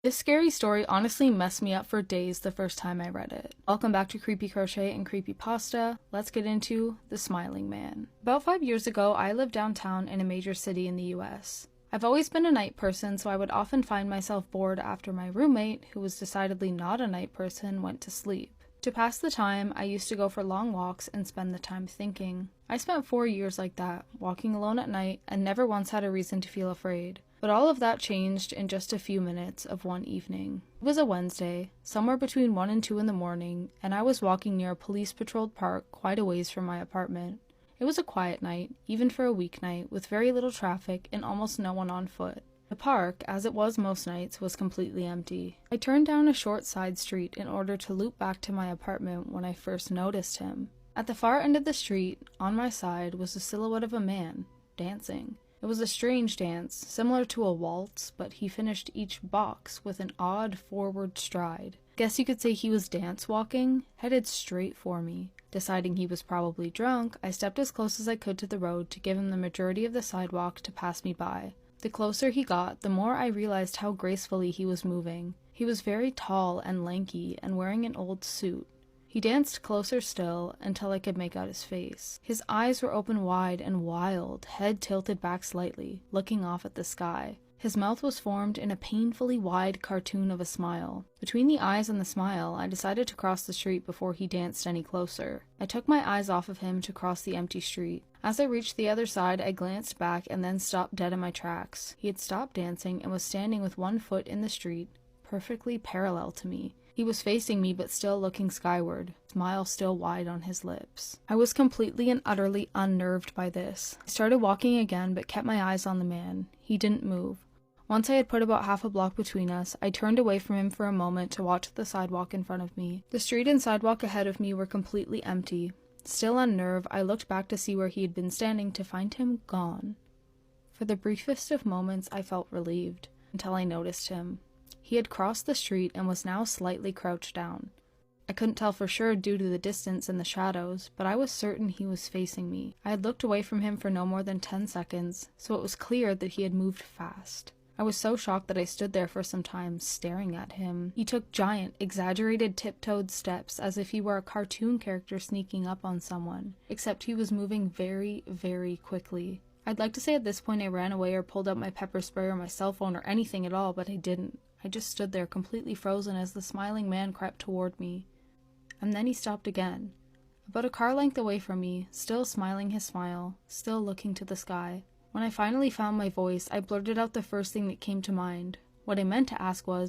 This scary story honestly messed me up for days the first time I read it. Welcome back to Creepy Crochet and Creepy Pasta. Let's get into The Smiling Man. About 5 years ago, I lived downtown in a major city in the US. I've always been a night person, so I would often find myself bored after my roommate, who was decidedly not a night person, went to sleep. To pass the time, I used to go for long walks and spend the time thinking. I spent 4 years like that, walking alone at night, and never once had a reason to feel afraid. But all of that changed in just a few minutes of one evening. It was a Wednesday, somewhere between 1 and 2 in the morning, and I was walking near a police-patrolled park quite a ways from my apartment. It was a quiet night, even for a weeknight, with very little traffic and almost no one on foot. The park, as it was most nights, was completely empty. I turned down a short side street in order to loop back to my apartment when I first noticed him. At the far end of the street, on my side, was the silhouette of a man, dancing. It was a strange dance, similar to a waltz, but he finished each box with an odd forward stride. Guess you could say he was dance walking, headed straight for me. Deciding he was probably drunk, I stepped as close as I could to the road to give him the majority of the sidewalk to pass me by. The closer he got, the more I realized how gracefully he was moving. He was very tall and lanky and wearing an old suit. He danced closer still until I could make out his face. His eyes were open wide and wild, head tilted back slightly, looking off at the sky. His mouth was formed in a painfully wide cartoon of a smile. Between the eyes and the smile, I decided to cross the street before he danced any closer. I took my eyes off of him to cross the empty street. As I reached the other side, I glanced back and then stopped dead in my tracks. He had stopped dancing and was standing with one foot in the street, perfectly parallel to me. He was facing me but still looking skyward, smile still wide on his lips. I was completely and utterly unnerved by this. I started walking again but kept my eyes on the man. He didn't move. Once I had put about half a block between us, I turned away from him for a moment to watch the sidewalk in front of me. The street and sidewalk ahead of me were completely empty. Still unnerved, I looked back to see where he had been standing to find him gone. For the briefest of moments, I felt relieved, until I noticed him. He had crossed the street and was now slightly crouched down. I couldn't tell for sure due to the distance and the shadows, but I was certain he was facing me. I had looked away from him for no more than 10 seconds, so it was clear that he had moved fast. I was so shocked that I stood there for some time, staring at him. He took giant, exaggerated tiptoed steps as if he were a cartoon character sneaking up on someone, except he was moving very, very quickly. I'd like to say at this point I ran away or pulled out my pepper spray or my cell phone or anything at all, but I didn't. I just stood there completely frozen as the smiling man crept toward me. And then he stopped again, about a car length away from me, still smiling his smile, still looking to the sky. When I finally found my voice, I blurted out the first thing that came to mind. What I meant to ask was,